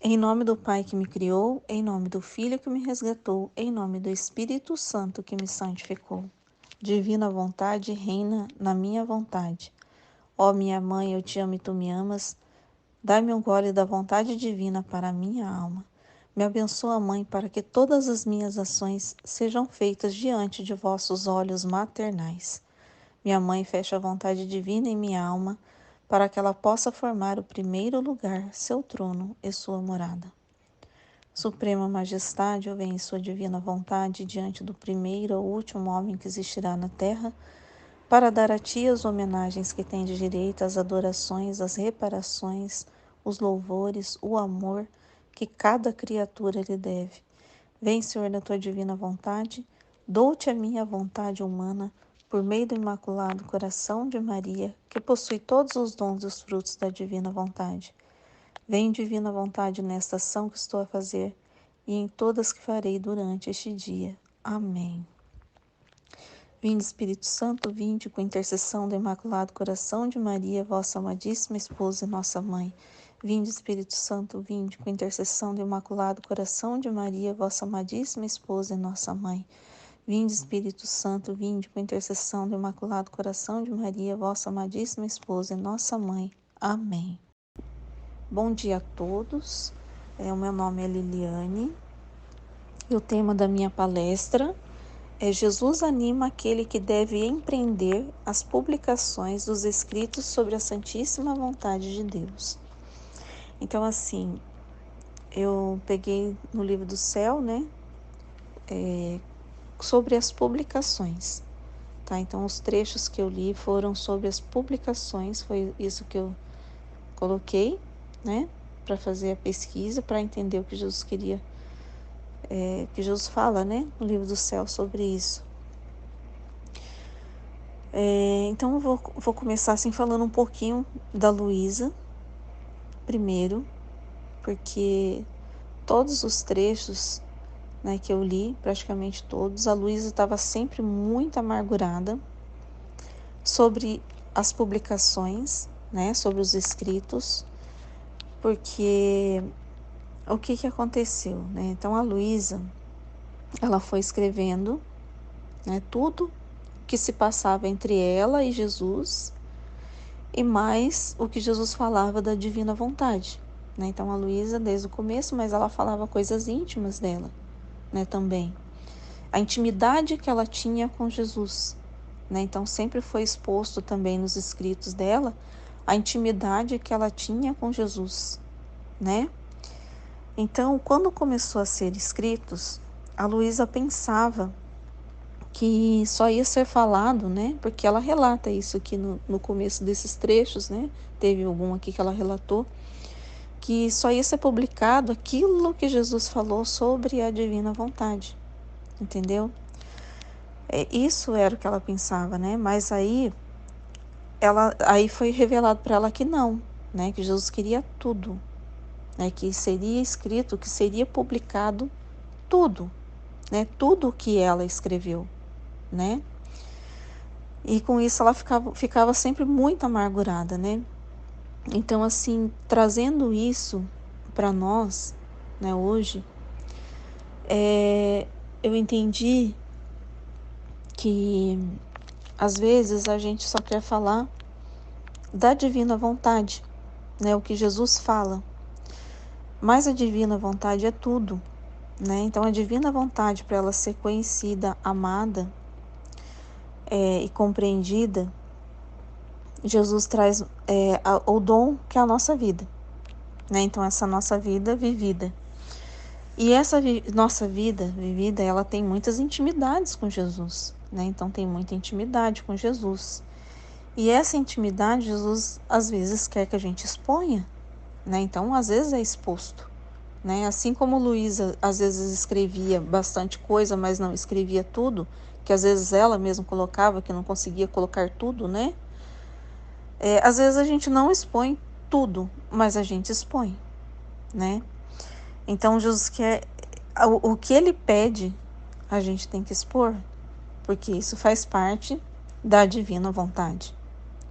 Em nome do Pai que me criou, em nome do Filho que me resgatou, em nome do Espírito Santo que me santificou. Divina vontade reina na minha vontade. Ó minha mãe, eu te amo e tu me amas. Dai-me um gole da vontade divina para a minha alma. Me abençoa, Mãe, para que todas as minhas ações sejam feitas diante de vossos olhos maternais. Minha Mãe, fecha a vontade divina em minha alma, para que ela possa formar o primeiro lugar, seu trono e sua morada. Suprema Majestade, eu venho em sua divina vontade diante do primeiro ou último homem que existirá na terra, para dar a ti as homenagens que tem de direito, as adorações, as reparações, os louvores, o amor que cada criatura lhe deve. Vem, Senhor, na tua divina vontade, dou-te a minha vontade humana, por meio do Imaculado Coração de Maria, que possui todos os dons e os frutos da divina vontade. Vem, divina vontade, nesta ação que estou a fazer e em todas que farei durante este dia. Amém. Vinde, Espírito Santo, vinde com intercessão do Imaculado Coração de Maria, vossa amadíssima esposa e nossa mãe. Vinde, Espírito Santo, vinde com intercessão do Imaculado Coração de Maria, vossa amadíssima esposa e nossa mãe. Vinde, Espírito Santo, vinde com intercessão do Imaculado Coração de Maria, vossa amadíssima esposa e nossa mãe. Amém. Bom dia a todos, o meu nome é Liliane e o tema da minha palestra é Jesus anima aquele que deve empreender as publicações dos escritos sobre a Santíssima Vontade de Deus. Então, assim, eu peguei no livro do céu, né, sobre as publicações, tá? Então, os trechos que eu li foram sobre as publicações, foi isso que eu coloquei, né, para fazer a pesquisa, para entender o que Jesus queria, que Jesus fala, né, no livro do céu sobre isso. Então eu vou começar assim falando um pouquinho da Luísa, primeiro, porque todos os trechos, né, que eu li, praticamente todos, a Luísa estava sempre muito amargurada sobre as publicações, né, sobre os escritos, porque o que aconteceu, né? Então a Luísa, ela foi escrevendo, né, tudo que se passava entre ela e Jesus, e mais o que Jesus falava da divina vontade, né? Então a Luísa desde o começo, mas ela falava coisas íntimas dela, né, também. A intimidade que ela tinha com Jesus, né? Então sempre foi exposto também nos escritos dela a intimidade que ela tinha com Jesus, né? Então, quando começou a ser escritos, a Luísa pensava que só ia ser falado, né? Porque ela relata isso aqui no começo desses trechos, né? Teve algum aqui que ela relatou, que só ia ser publicado aquilo que Jesus falou sobre a divina vontade, entendeu? Isso era o que ela pensava, né? Mas aí foi revelado para ela que não, né? Que Jesus queria tudo, né? Que seria escrito, que seria publicado tudo, né? Tudo o que ela escreveu, né? E com isso ela ficava sempre muito amargurada, né? Então, assim, trazendo isso para nós, né, hoje, eu entendi que às vezes a gente só quer falar da divina vontade, né, o que Jesus fala, mas a divina vontade é tudo, né? Então a divina vontade, para ela ser conhecida, amada e compreendida, Jesus traz o dom que é a nossa vida, né? Então essa nossa vida vivida. E essa nossa vida vivida, ela tem muitas intimidades com Jesus, né? Então tem muita intimidade com Jesus. E essa intimidade, Jesus às vezes quer que a gente exponha, né? Então às vezes é exposto, né? Assim como Luísa às vezes escrevia bastante coisa, mas não escrevia tudo, que às vezes ela mesma colocava, que não conseguia colocar tudo, né? Às vezes a gente não expõe tudo, mas a gente expõe, né? Então Jesus quer, o que ele pede, a gente tem que expor, porque isso faz parte da divina vontade,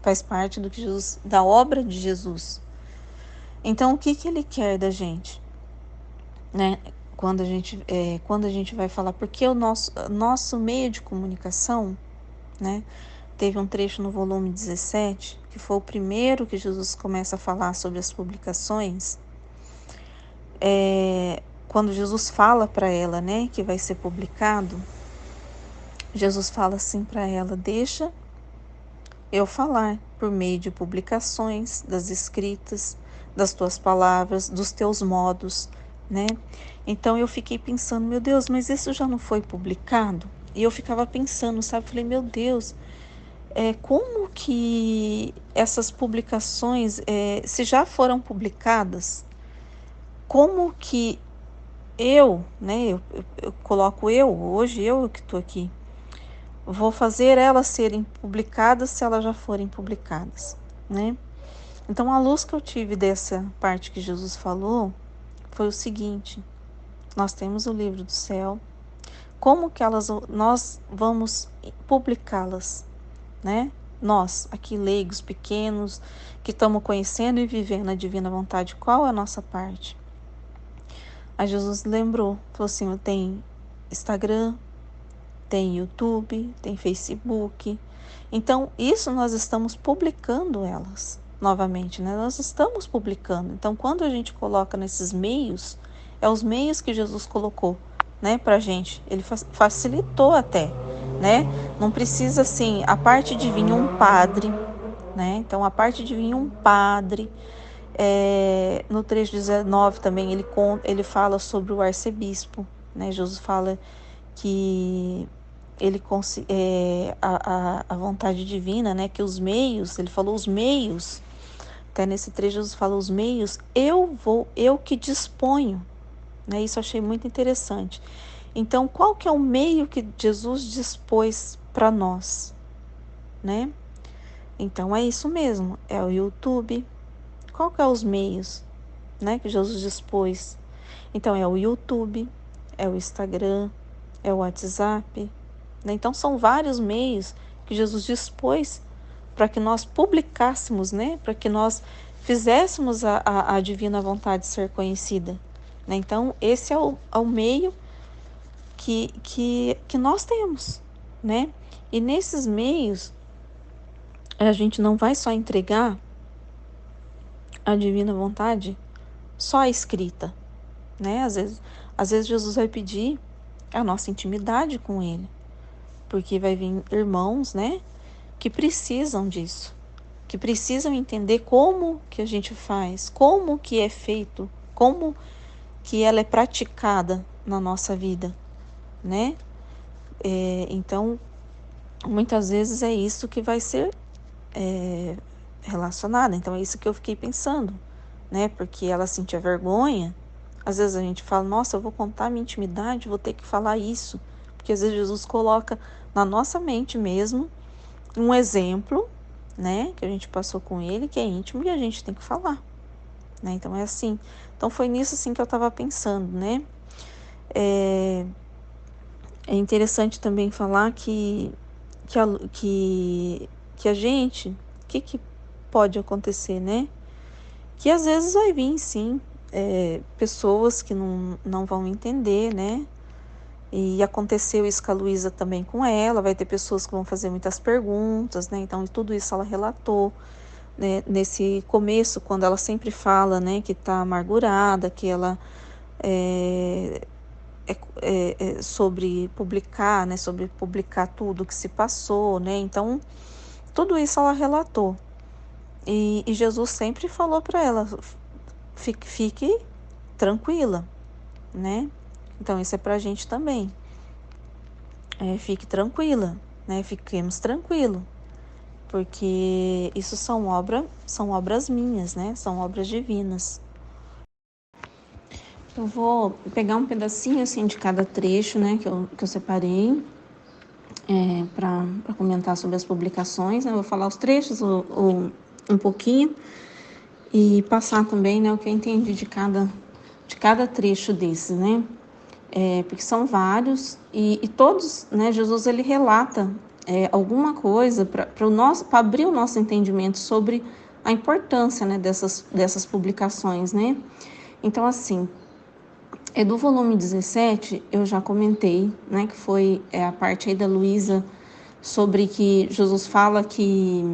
faz parte do que Jesus, da obra de Jesus. Então o que ele quer da gente? né? Quando a gente vai falar, porque o nosso meio de comunicação, né? Teve um trecho no volume 17, que foi o primeiro que Jesus começa a falar sobre as publicações. Quando Jesus fala para ela, né, que vai ser publicado, Jesus fala assim para ela: deixa eu falar por meio de publicações, das escritas, das tuas palavras, dos teus modos, né? Então eu fiquei pensando, meu Deus, mas isso já não foi publicado? E eu ficava pensando, sabe? Falei, meu Deus, como que essas publicações, se já foram publicadas, como que né? Eu coloco hoje eu que estou aqui, vou fazer elas serem publicadas se elas já forem publicadas, né? Então, a luz que eu tive dessa parte que Jesus falou foi o seguinte: nós temos o livro do céu, como que nós vamos publicá-las, né? Nós, aqui leigos, pequenos, que estamos conhecendo e vivendo a divina vontade, qual é a nossa parte? Aí Jesus lembrou, falou assim: tem Instagram, tem YouTube, tem Facebook. Então, isso nós estamos publicando elas novamente, né? Nós estamos publicando. Então, quando a gente coloca nesses meios, é os meios que Jesus colocou, né, pra gente. Ele facilitou até, né? Não precisa, assim, a parte de vir um padre, né? Então, a parte de vir um padre, no trecho 19 também, ele fala sobre o arcebispo, né? Jesus fala que ele a vontade divina, né, que os meios, ele falou os meios, até nesse trecho Jesus fala os meios, eu que disponho, né? Isso eu achei muito interessante. Então, qual que é o meio que Jesus dispôs para nós, né? Então é isso mesmo, é o YouTube. Qual que é os meios, né, que Jesus dispôs? Então é o YouTube, é o Instagram, é o WhatsApp, né? Então são vários meios que Jesus dispôs para que nós publicássemos, né? Para que nós fizéssemos a divina vontade ser conhecida, né? Então esse é o meio que nós temos, né? E nesses meios a gente não vai só entregar a divina vontade só a escrita, né? Às vezes Jesus vai pedir a nossa intimidade com ele, porque vai vir irmãos, né, que precisam disso, que precisam entender como que a gente faz, como que é feito, como que ela é praticada na nossa vida, né? Então, muitas vezes é isso que vai ser relacionado. Então, é isso que eu fiquei pensando, né? Porque ela sentia vergonha. Às vezes a gente fala, nossa, eu vou contar a minha intimidade, vou ter que falar isso. Porque às vezes Jesus coloca na nossa mente mesmo um exemplo, né, que a gente passou com ele, que é íntimo e a gente tem que falar, né? Então é assim. Então foi nisso assim que eu estava pensando, né? É interessante também falar que, a, que a gente, o que pode acontecer, né? Que às vezes vai vir, sim, pessoas que não vão entender, né? E aconteceu isso com a Luísa também com ela, vai ter pessoas que vão fazer muitas perguntas, né? Então, tudo isso ela relatou, né? Nesse começo, quando ela sempre fala, né, que tá amargurada, que ela sobre publicar, né? Sobre publicar tudo que se passou, né? Então, tudo isso ela relatou. E Jesus sempre falou para ela, fique tranquila, né? Então, isso é pra gente também. Fique tranquila, né? Fiquemos tranquilos, porque isso são obras minhas, né? São obras divinas. Eu vou pegar um pedacinho assim de cada trecho, né? Que eu separei para comentar sobre as publicações, né? Eu vou falar os trechos, um pouquinho, e passar também, né, o que eu entendi de cada trecho desses, né? Porque são vários e todos, né? Jesus ele relata alguma coisa para abrir o nosso entendimento sobre a importância, né, dessas publicações, né? Então assim, Do volume 17, eu já comentei, né, que foi a parte aí da Luísa, sobre que Jesus fala que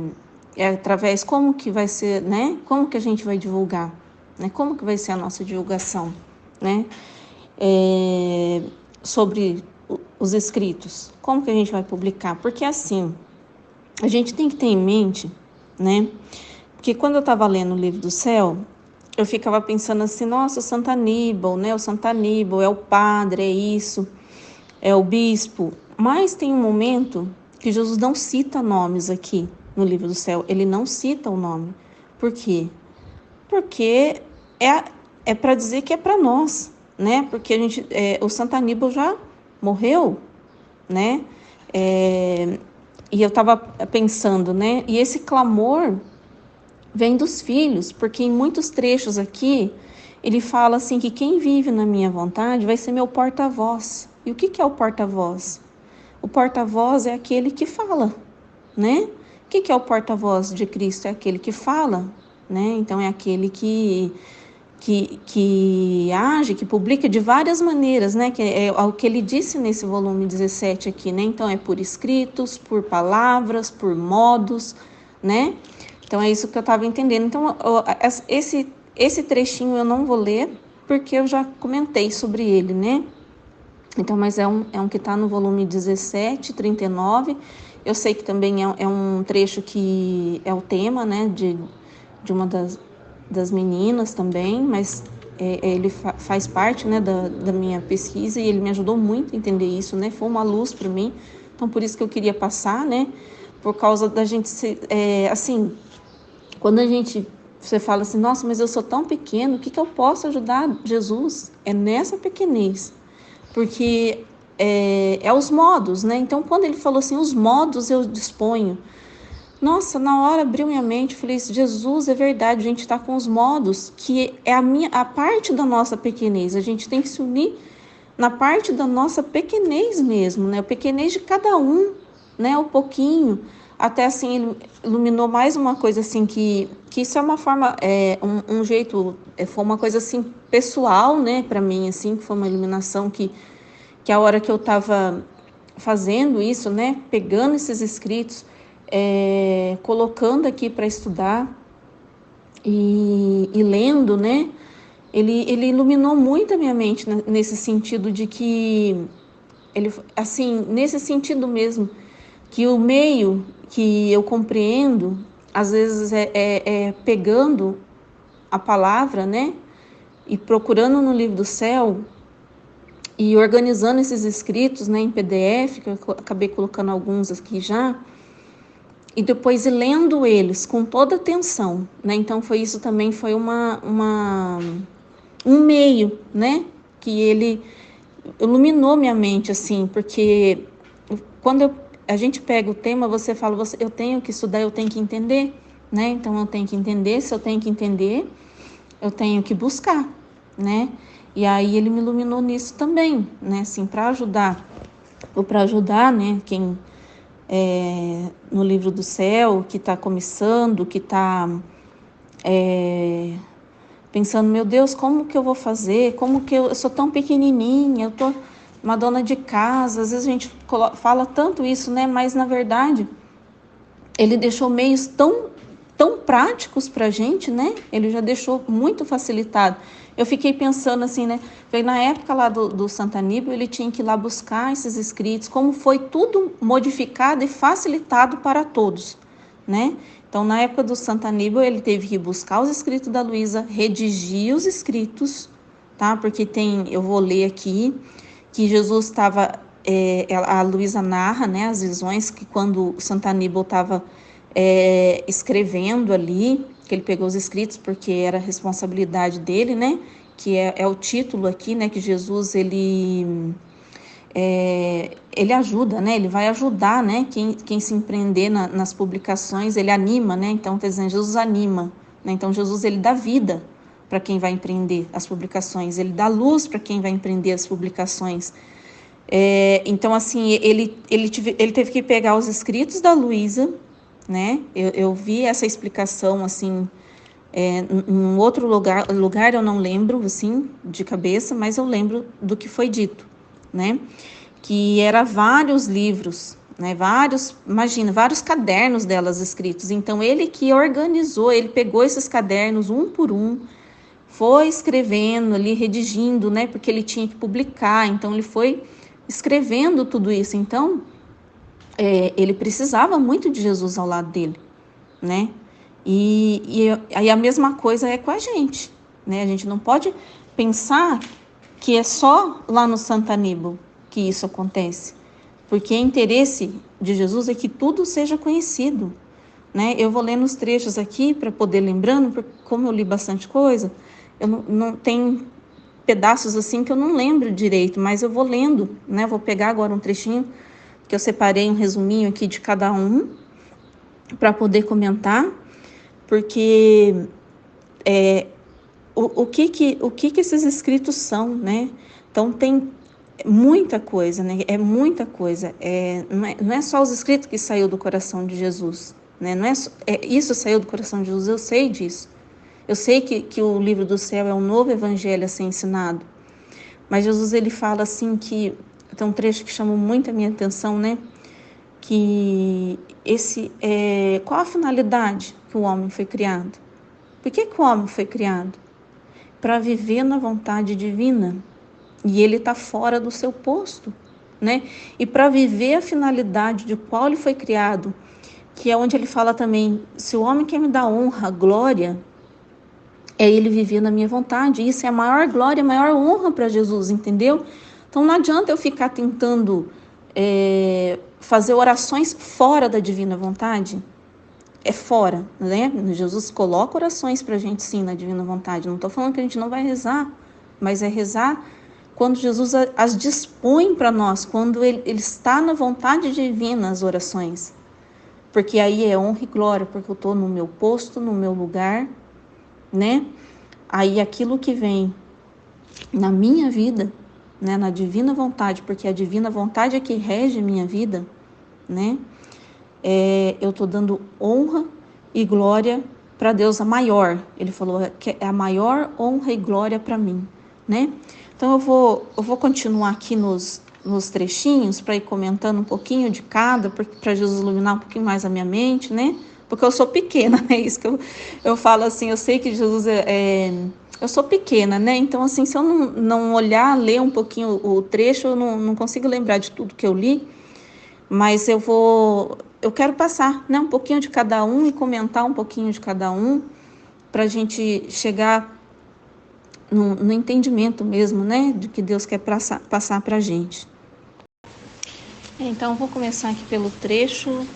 é através, como que vai ser, né, como que a gente vai divulgar, né, como que vai ser a nossa divulgação, né, sobre os escritos, como que a gente vai publicar, porque assim, a gente tem que ter em mente, né, porque quando eu estava lendo o livro do céu, eu ficava pensando assim, nossa, o Santo Aníbal, né? O Santo Aníbal é o padre, é isso, é o bispo. Mas tem um momento que Jesus não cita nomes aqui no livro do céu. Ele não cita o nome. Por quê? Porque é para dizer que é para nós, né? Porque o Santo Aníbal já morreu, né? E eu estava pensando, né? E esse clamor vem dos filhos, porque em muitos trechos aqui ele fala assim que quem vive na minha vontade vai ser meu porta-voz. E o que é o porta-voz? O porta-voz é aquele que fala, né? O que é o porta-voz de Cristo? É aquele que fala, né? Então é aquele que age, que publica de várias maneiras, né? Que é o que ele disse nesse volume 17 aqui, né? Então é por escritos, por palavras, por modos, né? Então é isso que eu estava entendendo. Então esse trechinho eu não vou ler porque eu já comentei sobre ele, né? Então, mas é um que está no volume 17, 39. Eu sei que também é um trecho que é o tema, né? De uma das meninas também, mas ele faz parte, né, da minha pesquisa e ele me ajudou muito a entender isso, né? Foi uma luz para mim. Então, por isso que eu queria passar, né? Por causa da gente ser, assim, quando você fala assim, nossa, mas eu sou tão pequeno, o que eu posso ajudar Jesus? É nessa pequenez, porque é os modos, né? Então, quando ele falou assim, os modos eu disponho, nossa, na hora abriu minha mente, falei, Jesus, é verdade, a gente está com os modos, que é a parte da nossa pequenez, a gente tem que se unir na parte da nossa pequenez mesmo, né? O pequenez de cada um, né? O pouquinho. Até assim, ele iluminou mais uma coisa assim, que isso é uma forma, um jeito, foi uma coisa assim, pessoal, né? Para mim, assim, que foi uma iluminação que a hora que eu estava fazendo isso, né? Pegando esses escritos, colocando aqui para estudar e lendo, né? Ele iluminou muito a minha mente nesse sentido de que assim, nesse sentido mesmo, que o meio que eu compreendo, às vezes é pegando a palavra, né? E procurando no livro do céu e organizando esses escritos, né, em PDF, que eu acabei colocando alguns aqui já, e depois ir lendo eles com toda atenção, né? Então isso também foi um meio, né? Que ele iluminou minha mente, assim, porque quando a gente pega o tema, você fala, eu tenho que estudar, eu tenho que entender, né? Então eu tenho que entender, se eu tenho que entender, eu tenho que buscar, né? E aí ele me iluminou nisso também, né? Assim, para ajudar, né? Quem no livro do céu, que está começando, que está pensando, meu Deus, como que eu vou fazer? Como que eu sou tão pequenininha, eu tô uma dona de casa, às vezes a gente fala tanto isso, né? Mas na verdade, ele deixou meios tão práticos para a gente, né? Ele já deixou muito facilitado. Eu fiquei pensando assim, né? Na época lá do Santo Aníbal, ele tinha que ir lá buscar esses escritos, como foi tudo modificado e facilitado para todos, né? Então, na época do Santo Aníbal, ele teve que buscar os escritos da Luísa, redigir os escritos, tá? Porque eu vou ler aqui, que Jesus estava, a Luísa narra, né, as visões que quando o Santo Aníbal estava escrevendo ali, que ele pegou os escritos porque era responsabilidade dele, né? Que é o título aqui, né? Que Jesus ele ajuda, né? Ele vai ajudar, né? Quem se empreender nas publicações, ele anima, né? Então, quer dizer, Jesus anima, né? Então, Jesus ele dá vida para quem vai empreender as publicações, ele dá luz para quem vai empreender as publicações. Então, assim, ele teve que pegar os escritos da Luísa, né? Eu vi essa explicação, assim, Em outro lugar eu não lembro, assim, de cabeça, mas eu lembro do que foi dito, né? Que era vários livros, né? Imagina, vários cadernos delas escritos. Então, ele que organizou, ele pegou esses cadernos um por um, foi escrevendo ali, redigindo, né? Porque ele tinha que publicar, então ele foi escrevendo tudo isso. Então, ele precisava muito de Jesus ao lado dele, né? E aí a mesma coisa é com a gente, né? A gente não pode pensar que é só lá no Santo Aníbal que isso acontece, porque o interesse de Jesus é que tudo seja conhecido, né? Eu vou lendo os trechos aqui para poder lembrando, porque como eu li bastante coisa, eu não tenho pedaços assim que eu não lembro direito, mas eu vou lendo, né? Vou pegar agora um trechinho que eu separei, um resuminho aqui de cada um para poder comentar, porque o que esses escritos são, né? Então tem muita coisa, né? É muita coisa. Não é só os escritos que saiu do coração de Jesus, né? Não é, isso saiu do coração de Jesus, eu sei disso. Eu sei que o livro do céu é um novo evangelho a ser ensinado. Mas Jesus, ele fala assim que tem um trecho que chamou muito a minha atenção, né? Que qual a finalidade que o homem foi criado? Por que o homem foi criado? Para viver na vontade divina. E ele está fora do seu posto, né? E para viver a finalidade de qual ele foi criado, que é onde ele fala também, se o homem quer me dar honra, glória, é ele viver na minha vontade. Isso é a maior glória, a maior honra para Jesus, entendeu? Então não adianta eu ficar tentando fazer orações fora da divina vontade. É fora, né? Jesus coloca orações para a gente sim na divina vontade. Não estou falando que a gente não vai rezar, mas é rezar quando Jesus as dispõe para nós, quando ele está na vontade divina as orações. Porque aí é honra e glória, porque eu estou no meu posto, no meu lugar, né? Aí aquilo que vem na minha vida, né, na divina vontade, porque a divina vontade é que rege a minha vida, né? Eu estou dando honra e glória para Deus, a maior. Ele falou que é a maior honra e glória para mim, né? Então eu vou continuar aqui nos trechinhos para ir comentando um pouquinho de cada, para Jesus iluminar um pouquinho mais a minha mente, né? Porque eu sou pequena, né? Isso que eu falo assim, eu sei que Jesus eu sou pequena, né? Então, assim, se eu não olhar, ler um pouquinho o trecho, eu não consigo lembrar de tudo que eu li, mas eu quero passar, né, um pouquinho de cada um e comentar um pouquinho de cada um, para a gente chegar no entendimento mesmo, né, de que Deus quer passar para a gente. Então, eu vou começar aqui pelo trecho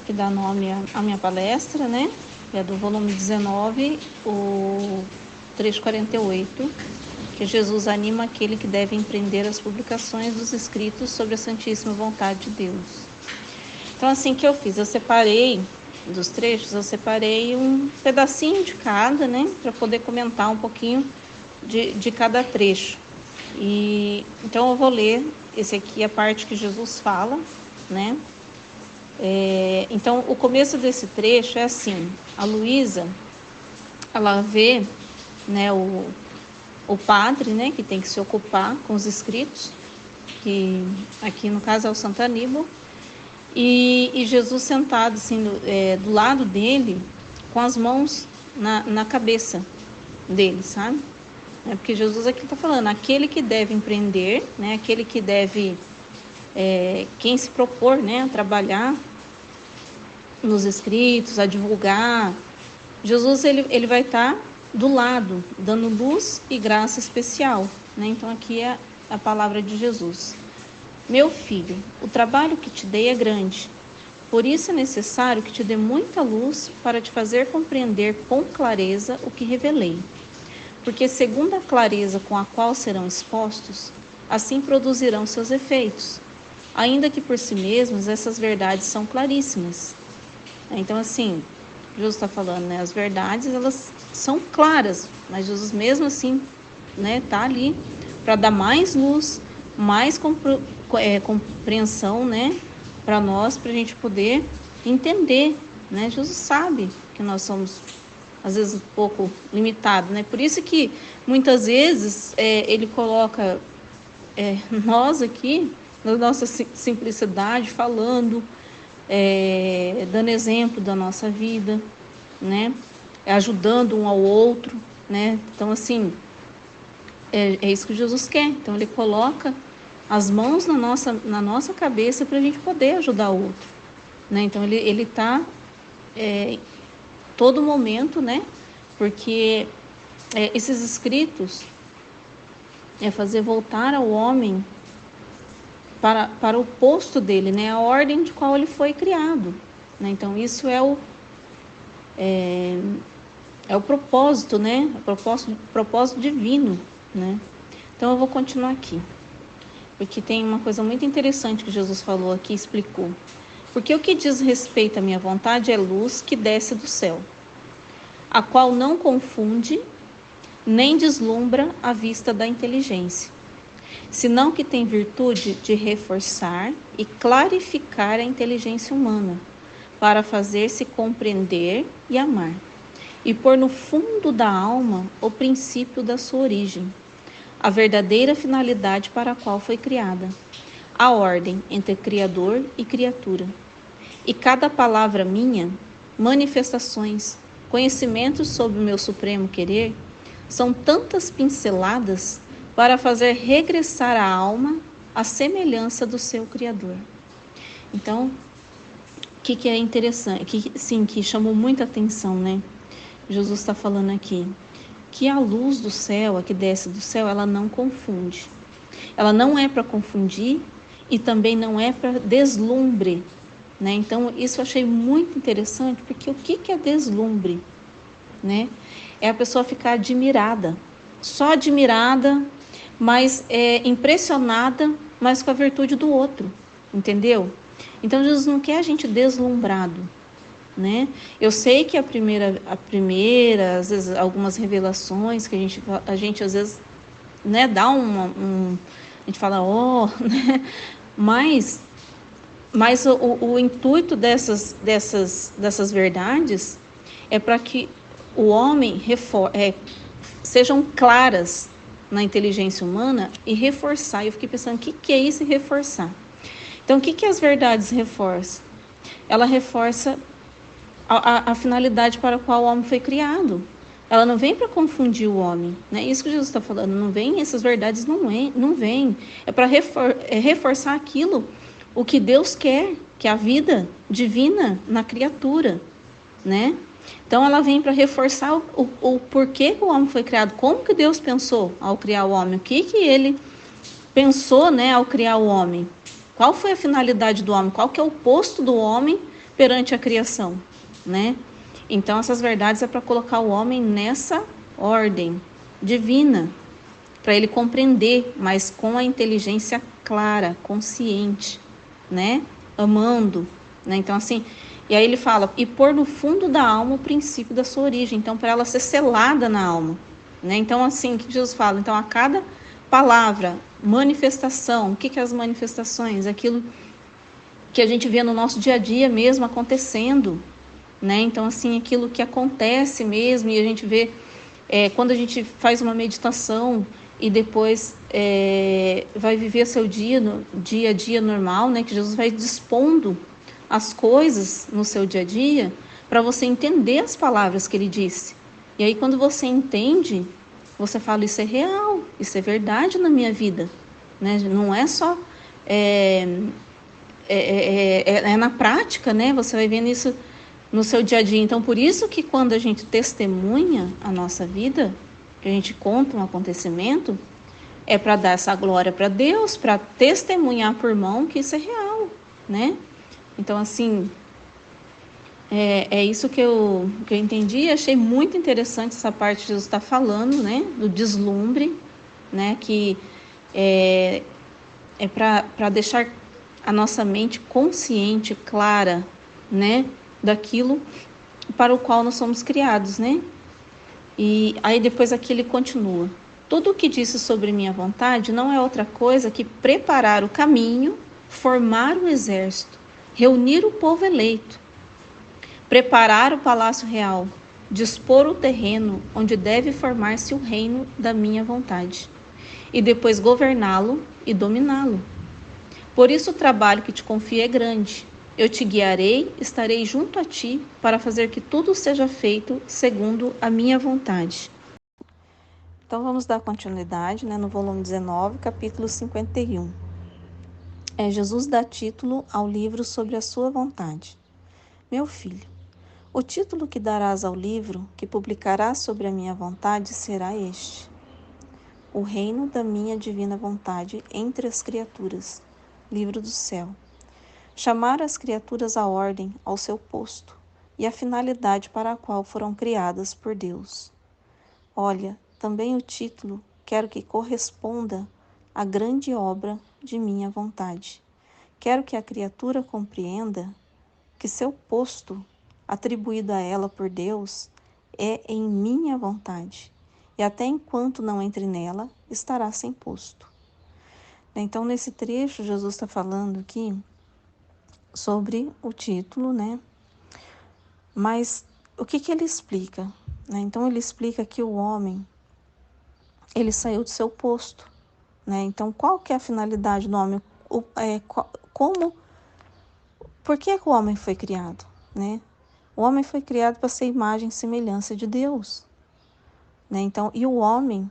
que dá nome à minha palestra, né, é do volume 19, o trecho 48, que Jesus anima aquele que deve empreender as publicações dos escritos sobre a Santíssima Vontade de Deus. Então, assim que eu fiz, eu separei dos trechos, eu separei um pedacinho de cada, né, para poder comentar um pouquinho de cada trecho. E então eu vou ler esse aqui, a parte que Jesus fala, né? Então, o começo desse trecho é assim: a Luísa, ela vê, né, o padre, né, que tem que se ocupar com os escritos, que aqui no caso é o Santo Aníbal, e Jesus sentado assim do lado dele, com as mãos na cabeça dele, sabe? Porque Jesus aqui está falando, aquele que deve empreender, né, aquele que deve, quem se propor, né, a trabalhar nos escritos, a divulgar, Jesus ele vai estar do lado, dando luz e graça especial, né? Então aqui é a palavra de Jesus. Meu filho, o trabalho que te dei é grande, por isso é necessário que te dê muita luz para te fazer compreender com clareza o que revelei. Porque segundo a clareza com a qual serão expostos, assim produzirão seus efeitos, ainda que por si mesmos essas verdades são claríssimas. Então, assim, Jesus está falando, né? As verdades, elas são claras, mas Jesus mesmo assim, né, tá ali para dar mais luz, mais compreensão, né, para nós, para a gente poder entender, né? Jesus sabe que nós somos às vezes um pouco limitado, né? Por isso que muitas vezes ele coloca nós aqui, na nossa simplicidade, falando, dando exemplo da nossa vida, né? Ajudando um ao outro, né? Então, assim, é isso que Jesus quer. Então, ele coloca as mãos na nossa cabeça para a gente poder ajudar o outro, né? Então, ele está todo momento, né? Porque esses escritos é fazer voltar ao homem para o posto dele, né? A ordem de qual ele foi criado, né? Então, isso é o propósito, né? O propósito divino, né? Então, eu vou continuar aqui, porque tem uma coisa muito interessante que Jesus falou aqui, explicou. Porque o que diz respeito à minha vontade é luz que desce do céu, a qual não confunde nem deslumbra a vista da inteligência, senão que tem virtude de reforçar e clarificar a inteligência humana, para fazer-se compreender e amar, e pôr no fundo da alma o princípio da sua origem, a verdadeira finalidade para a qual foi criada, a ordem entre Criador e criatura. E cada palavra minha, manifestações, conhecimentos sobre o meu supremo querer, são tantas pinceladas para fazer regressar a alma à semelhança do seu Criador. Então, o que é interessante, que chamou muita atenção, né? Jesus está falando aqui que a luz do céu, a que desce do céu, ela não confunde. Ela não é para confundir e também não é para deslumbre, né? Então, isso eu achei muito interessante, porque o que é deslumbre, né? É a pessoa ficar admirada, só admirada, mas impressionada, mas com a virtude do outro, entendeu? Então, Jesus não quer a gente deslumbrado, né? Eu sei que a primeira, às vezes, algumas revelações que a gente às vezes, né, dá a gente fala, né? Mas o intuito dessas verdades é para que o homem sejam claras na inteligência humana e reforçar. Eu fiquei pensando, o que é isso, reforçar? Então, o que as verdades reforçam? Ela reforça a finalidade para a qual o homem foi criado. Ela não vem para confundir o homem, né? Isso que Jesus está falando, não vem, essas verdades não vêm. É para reforçar aquilo, o que Deus quer, que é a vida divina na criatura, né? Então, ela vem para reforçar o porquê que o homem foi criado, como que Deus pensou ao criar o homem, o que ele pensou, né, ao criar o homem, qual foi a finalidade do homem, qual que é o posto do homem perante a criação, né? Então, essas verdades é para colocar o homem nessa ordem divina, para ele compreender, mas com a inteligência clara, consciente, né? Amando, né? Então, assim, e aí ele fala, e pôr no fundo da alma o princípio da sua origem, então, para ela ser selada na alma, né? Então, assim, o que Jesus fala? Então, a cada palavra, manifestação, o que é as manifestações? Aquilo que a gente vê no nosso dia a dia mesmo acontecendo, né? Então, assim, aquilo que acontece mesmo, e a gente vê quando a gente faz uma meditação e depois vai viver seu dia a dia normal, né? Que Jesus vai dispondo as coisas no seu dia a dia para você entender as palavras que ele disse. E aí, quando você entende, você fala, isso é real, isso é verdade na minha vida, né? Não é só na prática, né? Você vai vendo isso no seu dia a dia. Então, por isso que quando a gente testemunha a nossa vida, que a gente conta um acontecimento, é para dar essa glória para Deus, para testemunhar por mão que isso é real, né? Então, assim, é isso que eu entendi e achei muito interessante essa parte que Jesus está falando, né? Do deslumbre, né? Que é para deixar a nossa mente consciente, clara, né? Daquilo para o qual nós somos criados, né? E aí depois aqui ele continua. Tudo o que disse sobre minha vontade não é outra coisa que preparar o caminho, formar o exército, reunir o povo eleito, preparar o palácio real, dispor o terreno onde deve formar-se o reino da minha vontade, e depois governá-lo e dominá-lo. Por isso o trabalho que te confio é grande. Eu te guiarei, estarei junto a ti para fazer que tudo seja feito segundo a minha vontade. Então vamos dar continuidade, no volume 19, capítulo 51. Jesus dá título ao livro sobre a sua vontade. Meu filho, o título que darás ao livro que publicarás sobre a minha vontade será este: O reino da minha divina vontade entre as criaturas. Livro do céu. Chamar as criaturas à ordem, ao seu posto, e à finalidade para a qual foram criadas por Deus. Olha, também o título quero que corresponda à grande obra de minha vontade. Quero que a criatura compreenda que seu posto, atribuído a ela por Deus, é em minha vontade, e até enquanto não entre nela, estará sem posto. Então, nesse trecho, Jesus está falando aqui sobre o título, Mas o que ele explica? Então, ele explica que o homem, ele saiu do seu posto, Então, qual que é a finalidade do homem? Por que o homem foi criado, O homem foi criado para ser imagem e semelhança de Deus, Então, e o homem,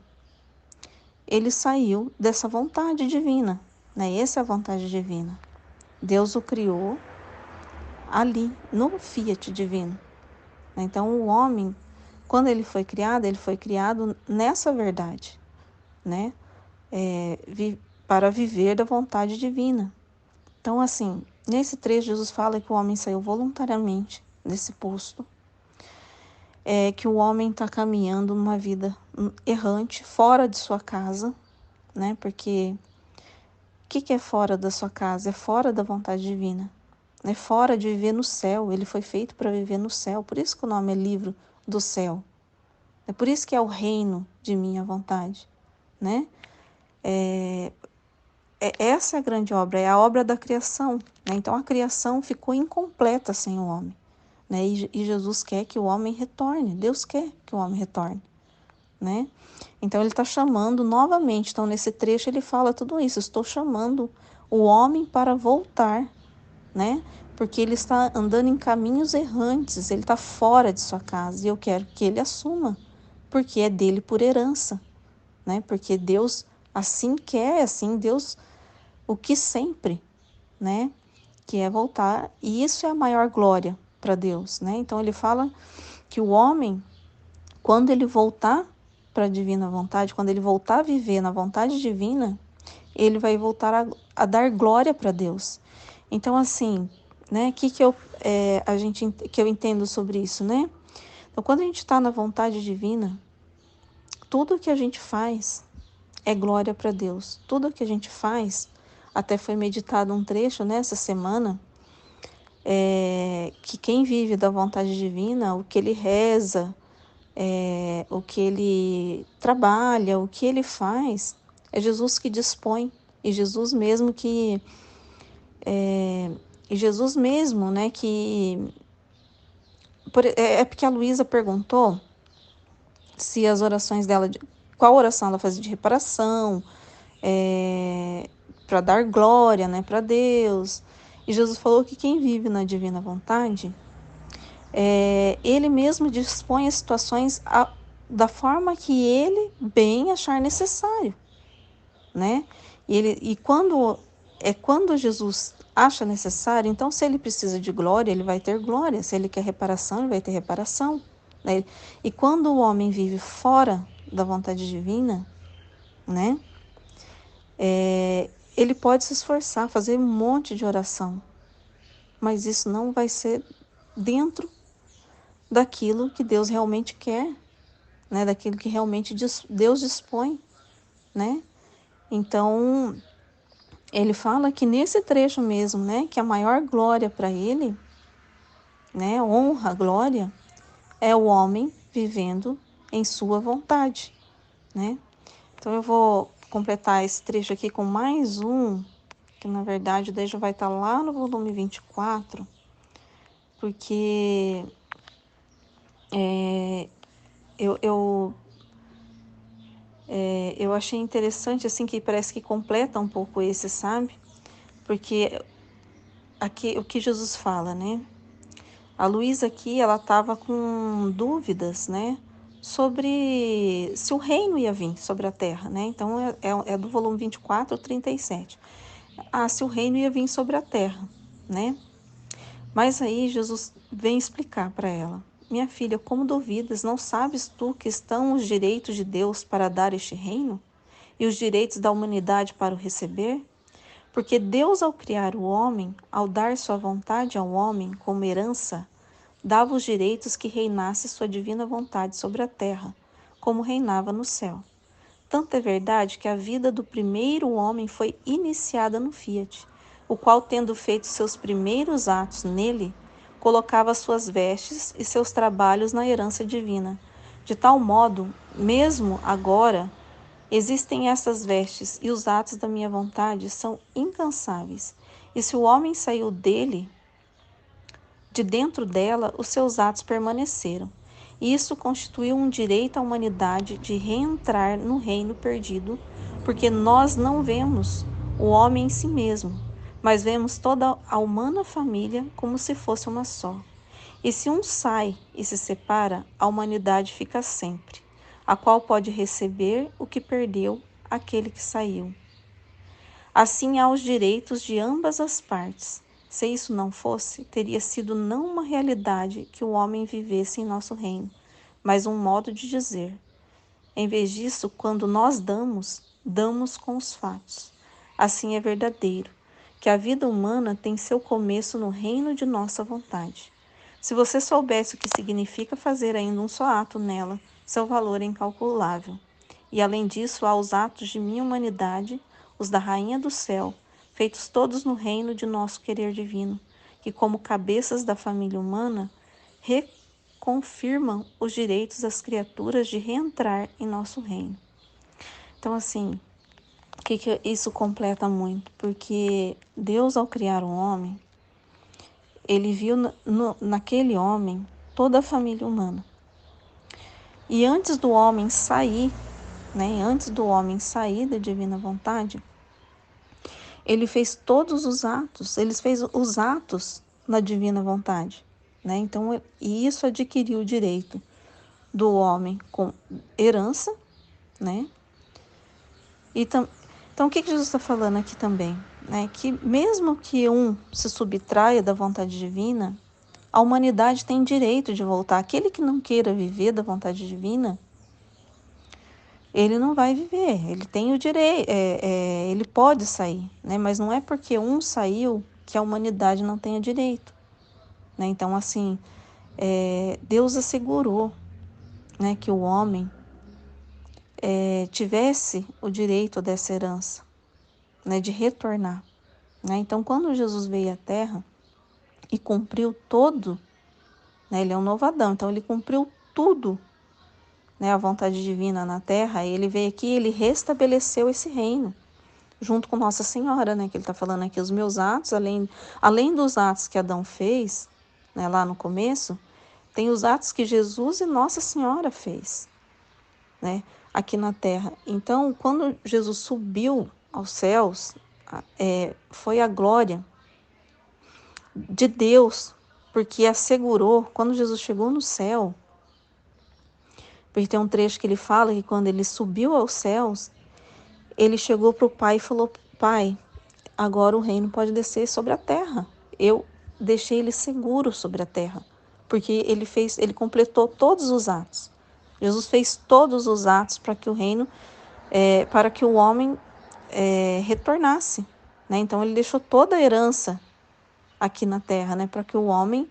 ele saiu dessa vontade divina, Essa é a vontade divina. Deus o criou ali, no fiat divino. Então, o homem, quando ele foi criado nessa verdade, para viver da vontade divina. Então, assim, nesse trecho, Jesus fala que o homem saiu voluntariamente desse posto, que o homem está caminhando numa vida errante, fora de sua casa, Porque o que é fora da sua casa? É fora da vontade divina. É fora de viver no céu. Ele foi feito para viver no céu. Por isso que o nome é livro do céu. É por isso que é o reino de minha vontade, Essa é a grande obra, é a obra da criação, Então a criação ficou incompleta sem o homem, E Jesus quer que o homem retorne, Deus quer que o homem retorne, Então ele está chamando novamente, então nesse trecho ele fala tudo isso, estou chamando o homem para voltar, Porque ele está andando em caminhos errantes, ele está fora de sua casa, e eu quero que ele assuma, porque é dele por herança, Porque Deus assim quer, assim Deus o que sempre, Que é voltar, e isso é a maior glória para Deus, Então ele fala que o homem, quando ele voltar para a divina vontade, quando ele voltar a viver na vontade divina, ele vai voltar a dar glória para Deus. Então, assim, que eu entendo sobre isso, Então, quando a gente está na vontade divina, tudo que a gente faz é glória para Deus. Tudo que a gente faz, até foi meditado um trecho nessa semana, que quem vive da vontade divina, o que ele reza, o que ele trabalha, o que ele faz, é Jesus que dispõe. E Jesus mesmo que... É porque a Luísa perguntou se as orações dela, qual oração ela fazia de reparação, para dar glória, para Deus. E Jesus falou que quem vive na divina vontade, ele mesmo dispõe as situações da forma que ele bem achar necessário, E quando Jesus acha necessário, então se ele precisa de glória, ele vai ter glória. Se ele quer reparação, ele vai ter reparação, E quando o homem vive fora da vontade divina, ele pode se esforçar, fazer um monte de oração, mas isso não vai ser dentro daquilo que Deus realmente quer, Daquilo que realmente Deus dispõe, Então, ele fala que nesse trecho mesmo, que a maior glória para ele, honra, glória, é o homem vivendo em sua vontade, Então, eu vou completar esse trecho aqui com mais um, que na verdade daí já vai estar lá no volume 24, porque Eu achei interessante, assim, que parece que completa um pouco esse, sabe? Porque aqui o que Jesus fala, né? A Luísa aqui, ela estava com dúvidas, né? Sobre se o reino ia vir sobre a terra, né? Então, é do volume 24, 37. Ah, se o reino ia vir sobre a terra, né? Mas aí Jesus vem explicar para ela: minha filha, como duvidas, não sabes tu que estão os direitos de Deus para dar este reino? E os direitos da humanidade para o receber? Porque Deus, ao criar o homem, ao dar sua vontade ao homem como herança, dava os direitos que reinasse sua divina vontade sobre a terra, como reinava no céu. Tanto é verdade que a vida do primeiro homem foi iniciada no Fiat, o qual, tendo feito seus primeiros atos nele, colocava suas vestes e seus trabalhos na herança divina. De tal modo, mesmo agora, existem essas vestes e os atos da minha vontade são incansáveis. E se o homem saiu dele, de dentro dela, os seus atos permaneceram. E isso constituiu um direito à humanidade de reentrar no reino perdido, porque nós não vemos o homem em si mesmo, mas vemos toda a humana família como se fosse uma só. E se um sai e se separa, a humanidade fica sempre, a qual pode receber o que perdeu aquele que saiu. Assim há os direitos de ambas as partes. Se isso não fosse, teria sido não uma realidade que o homem vivesse em nosso reino, mas um modo de dizer. Em vez disso, quando nós damos, damos com os fatos. Assim é verdadeiro, que a vida humana tem seu começo no reino de nossa vontade. Se você soubesse o que significa fazer ainda um só ato nela, seu valor é incalculável. E além disso, há os atos de minha humanidade, os da Rainha do Céu, feitos todos no reino de nosso querer divino, que, como cabeças da família humana, reconfirmam os direitos das criaturas de reentrar em nosso reino. Então, assim, o que isso completa muito? Porque Deus, ao criar o homem, ele viu naquele homem toda a família humana. E antes do homem sair, né, antes do homem sair da divina vontade, ele fez todos os atos, ele fez os atos na divina vontade, né? Então, e isso adquiriu o direito do homem com herança, né? Então, o que Jesus está falando aqui também? Né? Que mesmo que um se subtraia da vontade divina, a humanidade tem direito de voltar. Aquele que não queira viver da vontade divina, ele não vai viver. Ele tem o direito, ele pode sair, né? Mas não é porque um saiu que a humanidade não tenha direito, né? Então, assim, Deus assegurou, né, que o homem tivesse o direito dessa herança, né, de retornar, né? Então, quando Jesus veio à Terra e cumpriu todo, né, ele é um novo Adão, então ele cumpriu tudo, né, a vontade divina na Terra. Ele veio aqui, ele restabeleceu esse reino, junto com Nossa Senhora, né, que ele está falando aqui, os meus atos, além dos atos que Adão fez, né, lá no começo, tem os atos que Jesus e Nossa Senhora fez, né, aqui na Terra. Então, quando Jesus subiu aos céus, foi a glória de Deus, porque assegurou, quando Jesus chegou no céu, porque tem um trecho que ele fala que quando ele subiu aos céus, ele chegou para o Pai e falou: Pai, agora o reino pode descer sobre a terra. Eu deixei ele seguro sobre a terra, porque ele completou todos os atos. Jesus fez todos os atos para que o reino, para que o homem retornasse, né? Então ele deixou toda a herança aqui na terra, né? Para que o homem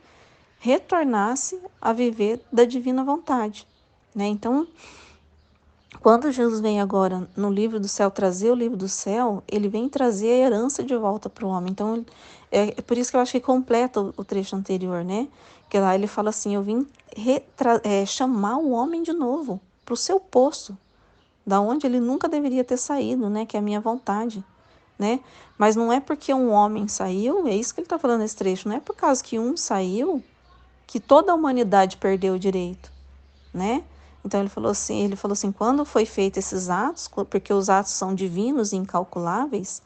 retornasse a viver da divina vontade, né? Então, quando Jesus vem agora no livro do céu, trazer o livro do céu, ele vem trazer a herança de volta para o homem. Então, é por isso que eu acho que completa o trecho anterior, né? Que lá ele fala assim: eu vim chamar o homem de novo para o seu poço, da onde ele nunca deveria ter saído, né? Que é a minha vontade, né? Mas não é porque um homem saiu, é isso que ele está falando nesse trecho, não é por causa que um saiu que toda a humanidade perdeu o direito, né? Então ele falou assim, quando foi feito esses atos, porque os atos são divinos e incalculáveis,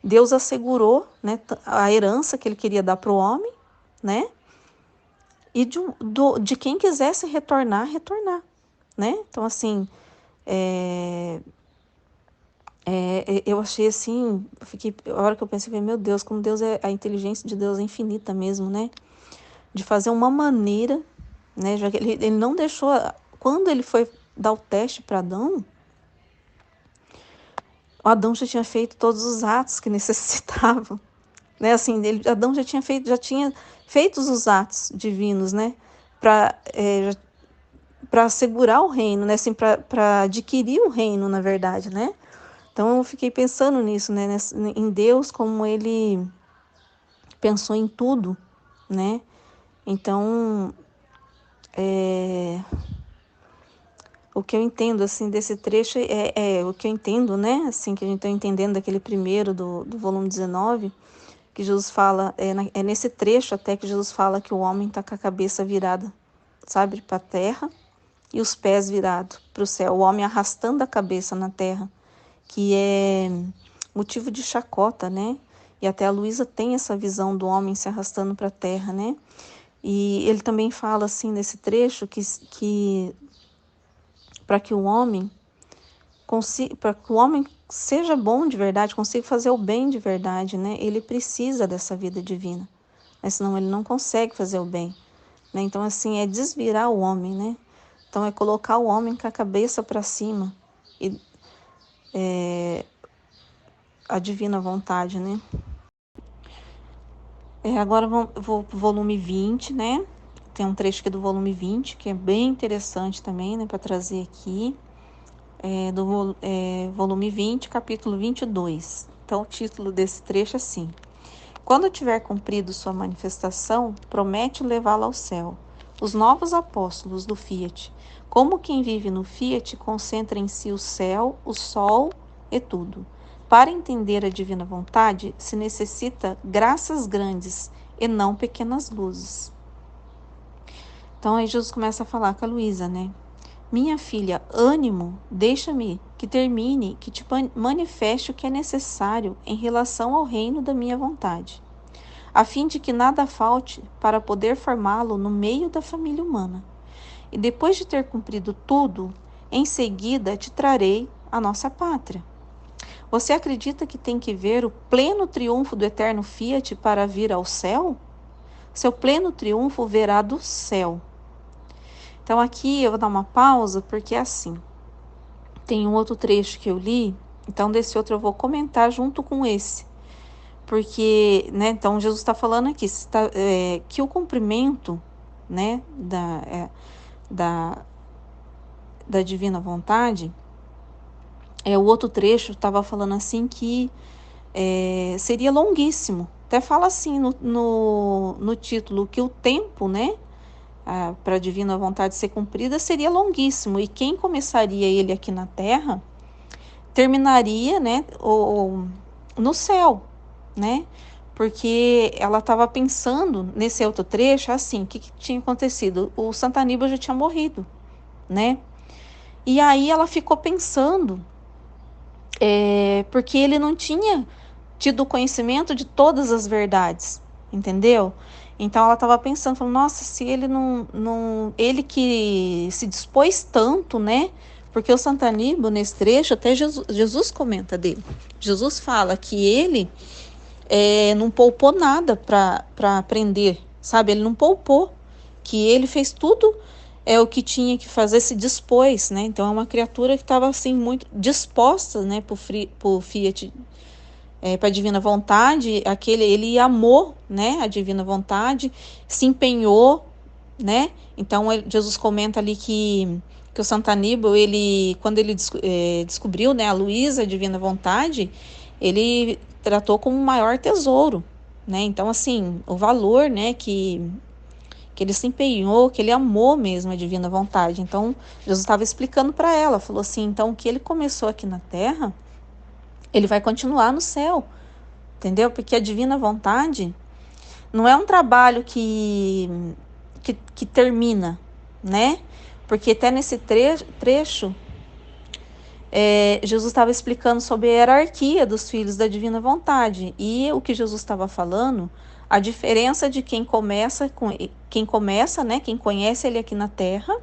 Deus assegurou, né, a herança que ele queria dar para o homem, né? E de quem quisesse retornar, né? Então, assim, eu achei assim, a hora que eu pensei, meu Deus, como Deus a inteligência de Deus é infinita mesmo, né? De fazer uma maneira, né? Já que ele não deixou, quando ele foi dar o teste para Adão, o Adão já tinha feito todos os atos que necessitavam, né? Assim, Adão já tinha feito os atos divinos, né? Para assegurar o reino, né? Assim, para adquirir o reino, na verdade, né? Então eu fiquei pensando nisso, né? Em Deus, como ele pensou em tudo, né? Então, o que eu entendo, assim, desse trecho o que eu entendo, né? Assim, que a gente está entendendo daquele primeiro do volume 19, que Jesus fala, é nesse trecho até que Jesus fala que o homem está com a cabeça virada, sabe, para a terra e os pés virados para o céu. O homem arrastando a cabeça na terra, que é motivo de chacota, né? E até a Luísa tem essa visão do homem se arrastando para a terra, né? E ele também fala assim nesse trecho que para que o homem seja bom de verdade, consiga fazer o bem de verdade, né? Ele precisa dessa vida divina, né? Senão ele não consegue fazer o bem, né? Então, assim, é desvirar o homem, né? Então, é colocar o homem com a cabeça para cima e a divina vontade, né? Agora vou pro volume 20, né? Tem um trecho aqui do volume 20 que é bem interessante também, né? Para trazer aqui. Volume 20, capítulo 22. Então, o título desse trecho é assim: Quando tiver cumprido sua manifestação, promete levá-la ao céu. Os novos apóstolos do Fiat, como quem vive no Fiat, concentra em si o céu, o sol e tudo. Para entender a divina vontade, se necessita graças grandes e não pequenas luzes. Então, aí Jesus começa a falar com a Luísa, né? Minha filha, ânimo, deixa-me que termine, que te manifeste o que é necessário em relação ao reino da minha vontade, a fim de que nada falte para poder formá-lo no meio da família humana. E depois de ter cumprido tudo, em seguida te trarei a nossa pátria. Você acredita que tem que ver o pleno triunfo do eterno Fiat para vir ao céu? Seu pleno triunfo verá do céu. Então aqui eu vou dar uma pausa, porque é assim, tem um outro trecho que eu li, então desse outro eu vou comentar junto com esse. Porque, né, então Jesus está falando aqui que o cumprimento, né, da divina vontade, o outro trecho estava falando assim que seria longuíssimo. Até fala assim no título que o tempo, né, para a divina vontade ser cumprida seria longuíssimo. E quem começaria ele aqui na Terra terminaria, né, no céu, né? Porque ela estava pensando nesse outro trecho assim, o que tinha acontecido? O Santo Aníbal já tinha morrido, né? E aí ela ficou pensando, porque ele não tinha tido conhecimento de todas as verdades, entendeu? Então ela estava pensando, falando, nossa, se ele ele que se dispôs tanto, né? Porque o Santo Aníbal, nesse trecho, até Jesus comenta dele. Jesus fala que ele não poupou nada para aprender, sabe? Ele não poupou, que ele fez tudo o que tinha que fazer, se dispôs, né? Então é uma criatura que estava assim muito disposta, né, pro Fiat, para a divina vontade. Ele amou, né, a divina vontade, se empenhou, né? Então Jesus comenta ali que o Santo Aníbal, quando ele descobriu, né, a Luísa, a divina vontade, ele tratou como o maior tesouro, né? Então, assim, o valor, né, que ele se empenhou, que ele amou mesmo a divina vontade. Então, Jesus estava explicando para ela, falou assim, então, o que ele começou aqui na Terra, ele vai continuar no céu, entendeu? Porque a divina vontade não é um trabalho que que termina, né? Porque até nesse trecho, Jesus estava explicando sobre a hierarquia dos filhos da divina vontade. E o que Jesus estava falando, a diferença de quem começa, né? Quem conhece ele aqui na terra,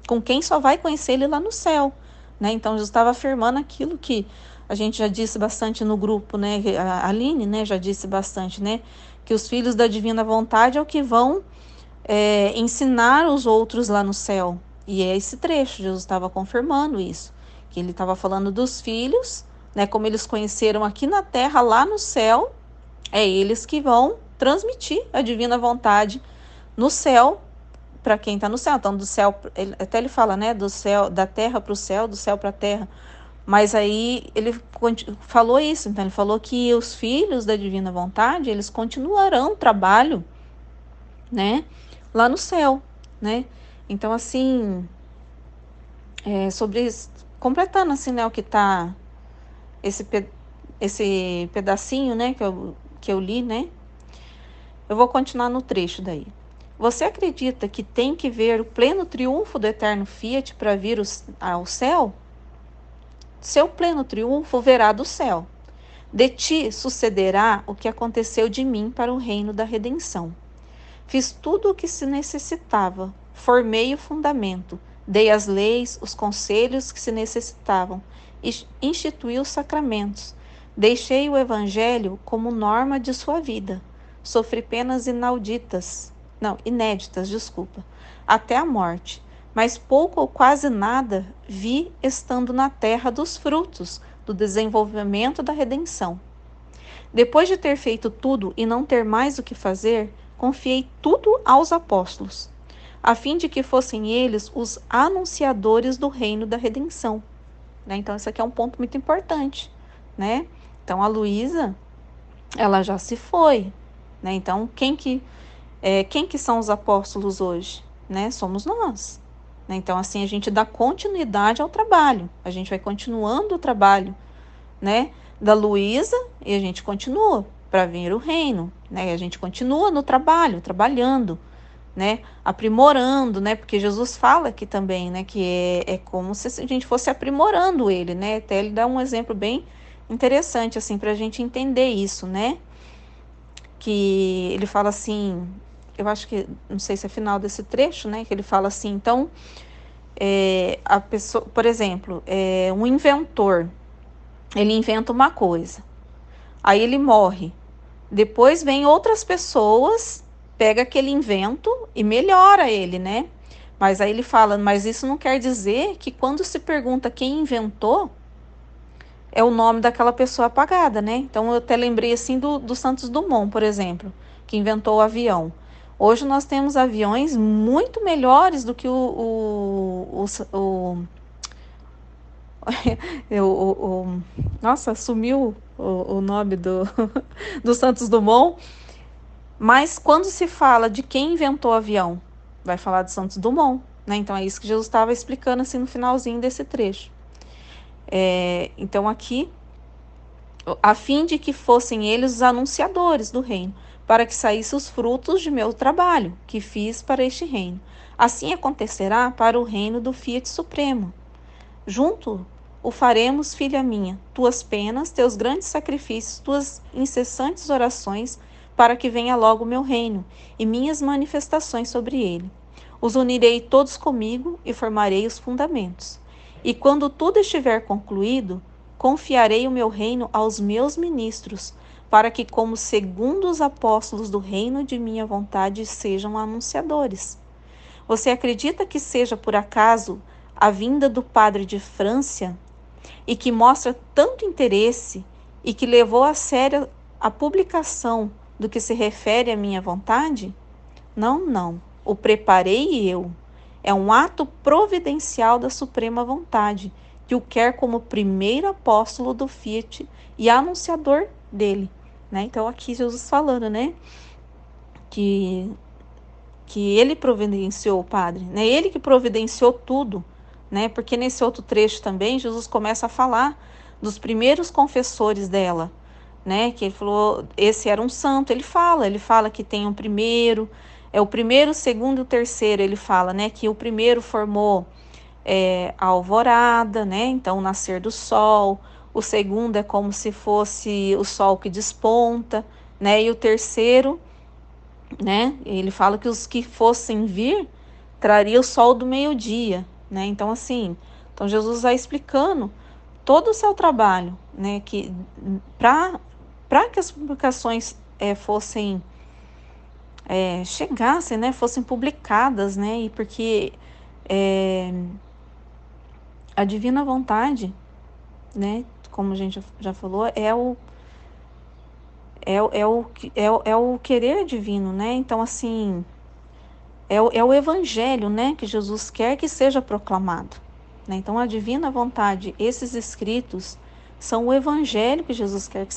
com quem só vai conhecer ele lá no céu, né? Então Jesus estava afirmando aquilo que a gente já disse bastante no grupo, né? A Aline, né, já disse bastante, né? Que os filhos da divina vontade é o que vão ensinar os outros lá no céu. E é esse trecho, Jesus estava confirmando isso, que ele estava falando dos filhos, né, como eles conheceram aqui na terra, lá no céu, é eles que vão transmitir a divina vontade no céu, para quem está no céu. Então, do céu, até ele fala, né, do céu, da terra para o céu, do céu para a terra. Mas aí ele falou isso, então ele falou que os filhos da divina vontade, eles continuarão o trabalho, né, lá no céu, né? Então, assim, completando assim, né, o que tá esse pedacinho, né, que eu li, né? Eu vou continuar no trecho daí. Você acredita que tem que ver o pleno triunfo do eterno Fiat para vir ao céu? Seu pleno triunfo verá do céu. De ti sucederá o que aconteceu de mim para o reino da redenção. Fiz tudo o que se necessitava, formei o fundamento, dei as leis, os conselhos que se necessitavam, instituí os sacramentos, deixei o evangelho como norma de sua vida, sofri penas inéditas, até a morte, mas pouco ou quase nada vi estando na terra dos frutos do desenvolvimento da redenção. Depois de ter feito tudo e não ter mais o que fazer, confiei tudo aos apóstolos, a fim de que fossem eles os anunciadores do reino da redenção. Né? Então, isso aqui é um ponto muito importante, né? Então, a Luísa, ela já se foi, né? Então, quem que são os apóstolos hoje? Né? Somos nós. Né? Então, assim, a gente dá continuidade ao trabalho, a gente vai continuando o trabalho, né, da Luísa, e a gente continua para vir o reino, né? A gente continua no trabalho, trabalhando, né? Aprimorando, né? Porque Jesus fala aqui também, né? Que é como se a gente fosse aprimorando ele, né? Até ele dá um exemplo bem interessante, assim, para a gente entender isso, né? Que ele fala assim, eu acho que, não sei se é final desse trecho, né? Que ele fala assim, então, a pessoa, por exemplo, um inventor, ele inventa uma coisa, aí ele morre. Depois vem outras pessoas, pega aquele invento e melhora ele, né? Mas aí ele fala, mas isso não quer dizer que quando se pergunta quem inventou, é o nome daquela pessoa apagada, né? Então eu até lembrei assim do Santos Dumont, por exemplo, que inventou o avião. Hoje nós temos aviões muito melhores do que nossa, sumiu o nome do Santos Dumont. Mas quando se fala de quem inventou o avião, vai falar de Santos Dumont, né? Então é isso que Jesus estava explicando assim no finalzinho desse trecho. Então aqui, a fim de que fossem eles os anunciadores do reino, para que saíssem os frutos de meu trabalho, que fiz para este reino. Assim acontecerá para o reino do Fiat Supremo. Junto o faremos, filha minha, tuas penas, teus grandes sacrifícios, tuas incessantes orações, para que venha logo o meu reino e minhas manifestações sobre ele. Os unirei todos comigo e formarei os fundamentos. E quando tudo estiver concluído, confiarei o meu reino aos meus ministros, para que, como segundos apóstolos do reino de minha vontade, sejam anunciadores. Você acredita que seja por acaso a vinda do padre de França e que mostra tanto interesse e que levou a sério a publicação do que se refere à minha vontade? Não, não. O preparei eu. É um ato providencial da suprema vontade, que o quer como primeiro apóstolo do Fiat e anunciador dele. Né? Então, aqui Jesus falando, né? Que ele providenciou o Padre, né? Ele que providenciou tudo, né? Porque nesse outro trecho também, Jesus começa a falar dos primeiros confessores dela, né? Que ele falou, esse era um santo, ele fala que tem um primeiro, o primeiro, o segundo e o terceiro, ele fala, né, que o primeiro formou a alvorada, né, então o nascer do sol. O segundo é como se fosse o sol que desponta, né, e o terceiro, né, ele fala que os que fossem vir traria o sol do meio-dia, né, então assim, então Jesus vai explicando todo o seu trabalho, né, que para que as publicações fossem chegassem, né, fossem publicadas, né, e porque a divina vontade, né, como a gente já falou, é o querer divino, né, então assim, é o evangelho, né, que Jesus quer que seja proclamado, né, então a divina vontade, esses escritos são o evangelho que Jesus quer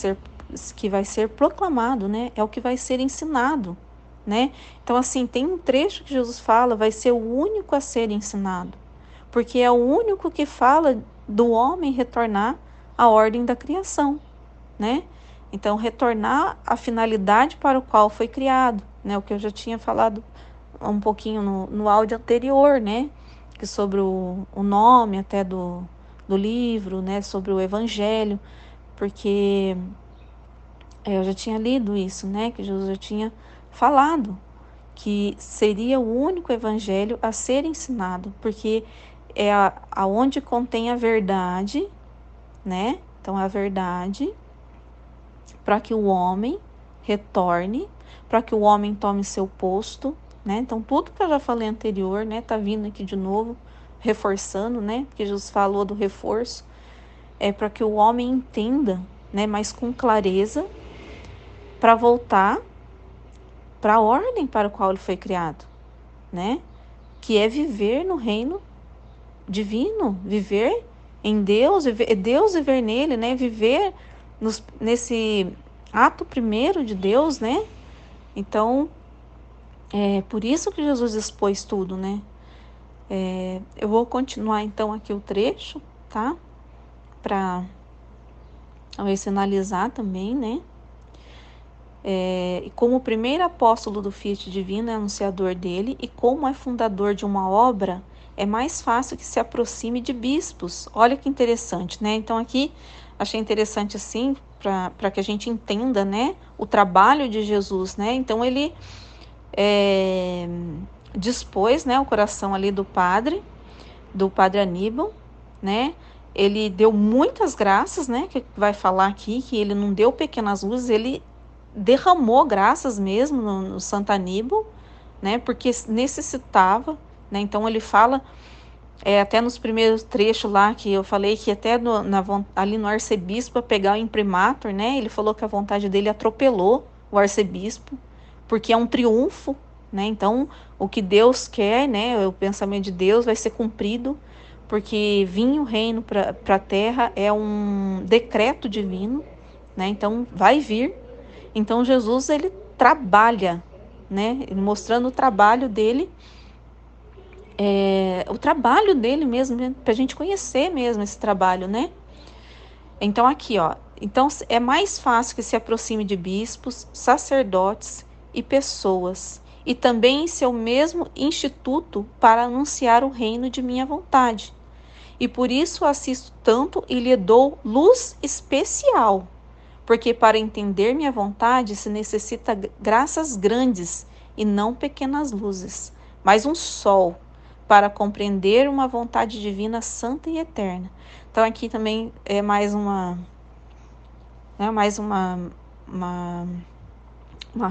que vai ser proclamado, né, é o que vai ser ensinado, né, então assim, tem um trecho que Jesus fala, vai ser o único a ser ensinado, porque é o único que fala do homem retornar à ordem da criação, né? Então, retornar à finalidade para o qual foi criado, né? O que eu já tinha falado um pouquinho no áudio anterior, né? Que sobre o nome até do livro, né? Sobre o evangelho, porque eu já tinha lido isso, né? Que Jesus já tinha falado que seria o único evangelho a ser ensinado, porque é aonde contém a verdade, né? Então, a verdade para que o homem retorne, para que o homem tome seu posto, né? Então, tudo que eu já falei anterior, né? Tá vindo aqui de novo, reforçando, né? Porque Jesus falou do reforço, é para que o homem entenda, né? Mas com clareza, para voltar para a ordem para a qual ele foi criado, né? Que é viver no reino divino, viver em Deus, Deus viver nele, né? Viver nesse ato primeiro de Deus, né? Então, é por isso que Jesus expôs tudo, né? Eu vou continuar então aqui o trecho, tá? Para ver se analisar também, né? Como o primeiro apóstolo do Fiat Divino é anunciador dele, e como é fundador de uma obra, é mais fácil que se aproxime de bispos. Olha que interessante, né? Então aqui achei interessante assim, para que a gente entenda, né? O trabalho de Jesus, né? Então ele dispôs, né? O coração ali do padre Aníbal, né? Ele deu muitas graças, né? Que vai falar aqui que ele não deu pequenas luzes, ele derramou graças mesmo no Santo Aníbal, né? Porque necessitava, né? Então ele fala até nos primeiros trechos lá que eu falei que até ali no arcebispo pegar o imprimatur, né? Ele falou que a vontade dele atropelou o arcebispo, porque é um triunfo, né? Então o que Deus quer, né? O pensamento de Deus vai ser cumprido, porque vir o reino para a terra é um decreto divino, né? Então vai vir. Então Jesus ele trabalha, né? Mostrando o trabalho dele, mesmo, né? Para a gente conhecer mesmo esse trabalho, né? Então aqui, ó, então é mais fácil que se aproxime de bispos, sacerdotes e pessoas, e também em seu mesmo instituto para anunciar o reino de minha vontade. E por isso assisto tanto e lhe dou luz especial, porque para entender minha vontade se necessita graças grandes e não pequenas luzes, mas um sol para compreender uma vontade divina santa e eterna. Então aqui também é mais uma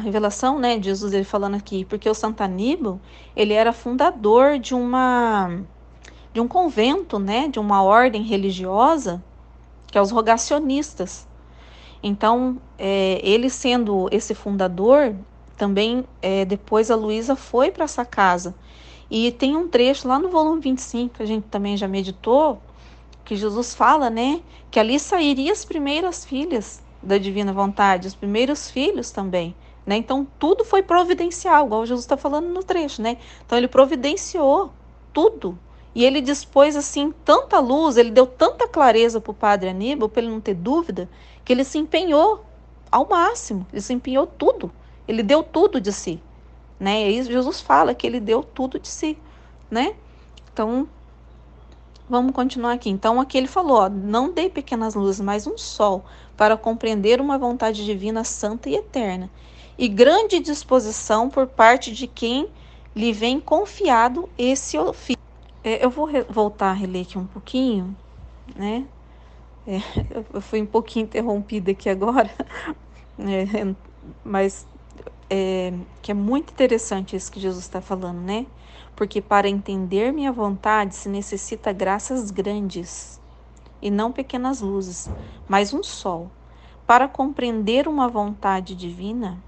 revelação, né, de Jesus ele falando aqui, porque o Santo Aníbal, ele era fundador de um convento, né, de uma ordem religiosa, que é os rogacionistas. Então, ele sendo esse fundador, também depois a Luísa foi para essa casa. E tem um trecho lá no volume 25, que a gente também já meditou, que Jesus fala, né, que ali sairia as primeiras filhas da divina vontade, os primeiros filhos também, né? Então, tudo foi providencial, igual Jesus está falando no trecho, né? Então, ele providenciou tudo. E ele dispôs, assim, tanta luz, ele deu tanta clareza para o padre Aníbal, para ele não ter dúvida, que ele se empenhou ao máximo, ele se empenhou tudo, ele deu tudo de si, né? E Jesus fala que ele deu tudo de si, né? Então, vamos continuar aqui. Então, aqui ele falou, ó, não dei pequenas luzes, mas um sol, para compreender uma vontade divina santa e eterna, e grande disposição por parte de quem lhe vem confiado esse ofício. Eu vou voltar a reler aqui um pouquinho, né? Eu fui um pouquinho interrompida aqui agora, mas que é muito interessante isso que Jesus está falando, né? Porque para entender minha vontade se necessita graças grandes, e não pequenas luzes, mas um sol. Para compreender uma vontade divina,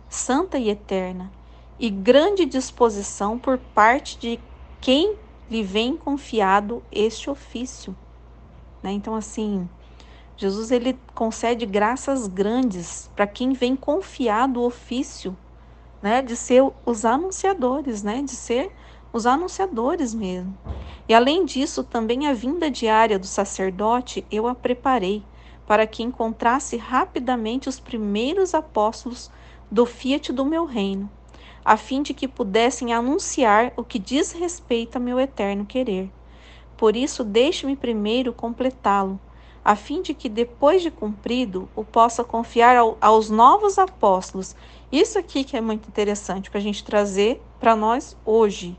santa e eterna, e grande disposição por parte de quem lhe vem confiado este ofício, né? Então, assim, Jesus ele concede graças grandes para quem vem confiado o ofício, né, de ser os anunciadores, né, de ser os anunciadores mesmo. E além disso, também a vinda diária do sacerdote eu a preparei para que encontrasse rapidamente os primeiros apóstolos do fiat do meu reino, a fim de que pudessem anunciar o que diz respeito a meu eterno querer. Por isso, deixe-me primeiro completá-lo, a fim de que, depois de cumprido, o possa confiar aos novos apóstolos. Isso aqui que é muito interessante para a gente trazer para nós hoje,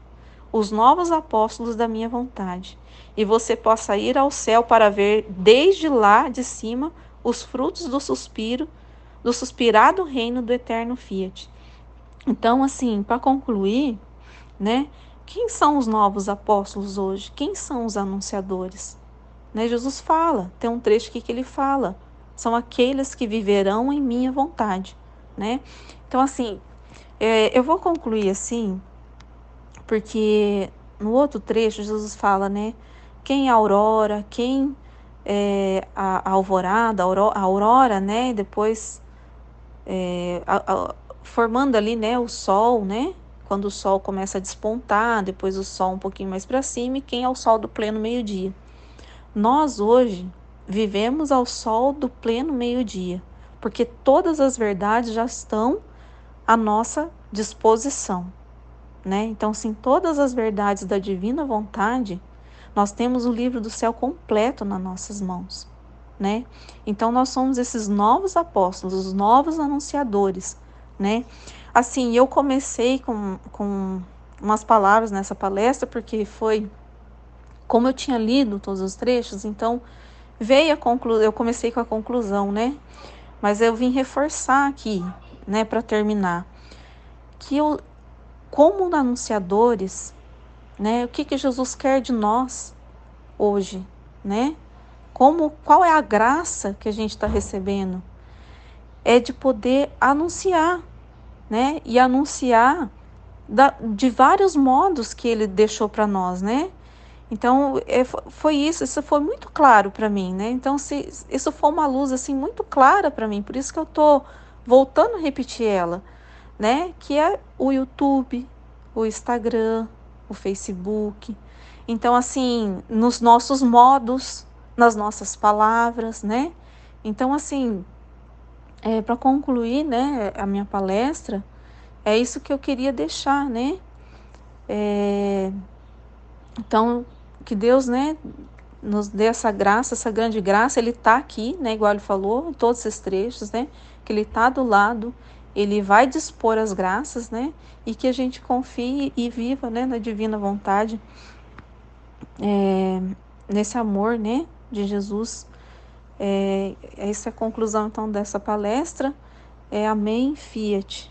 os novos apóstolos da minha vontade. E você possa ir ao céu para ver desde lá de cima os frutos do suspirado reino do eterno fiat. Então, assim, para concluir, né? Quem são os novos apóstolos hoje? Quem são os anunciadores? Né? Jesus fala, tem um trecho aqui que ele fala, são aqueles que viverão em minha vontade, né? Então, assim, eu vou concluir assim, porque no outro trecho Jesus fala, né? Quem é a aurora, quem é a alvorada, a aurora, né? Depois formando ali, né, o sol, né? Quando o sol começa a despontar, depois o sol um pouquinho mais para cima, e quem é o sol do pleno meio-dia. Nós hoje vivemos ao sol do pleno meio-dia, porque todas as verdades já estão à nossa disposição, né? Então, sim, todas as verdades da divina vontade, nós temos o livro do céu completo nas nossas mãos, né? Então, nós somos esses novos apóstolos, os novos anunciadores, né? Assim, eu comecei com umas palavras nessa palestra, porque foi como eu tinha lido todos os trechos, então veio a conclusão, eu comecei com a conclusão, né? Mas eu vim reforçar aqui, né, para terminar, que eu, como anunciadores, né, o que Jesus quer de nós hoje, né? Qual é a graça que a gente está recebendo? É de poder anunciar, né? E anunciar de vários modos que ele deixou para nós, né? Então, foi isso foi muito claro para mim, né? Então, isso foi uma luz, assim, muito clara para mim, por isso que eu tô voltando a repetir ela, né? Que é o YouTube, o Instagram, o Facebook. Então, assim, nos nossos modos, nas nossas palavras, né? Então, assim, para concluir, né, a minha palestra, é isso que eu queria deixar, né? Então, que Deus, né, nos dê essa graça, essa grande graça, ele está aqui, né, igual ele falou, em todos esses trechos, né, que ele está do lado, ele vai dispor as graças, né, e que a gente confie e viva, né, na divina vontade, nesse amor, né, de Jesus. Essa é a conclusão, então, dessa palestra. Amém, Fiat.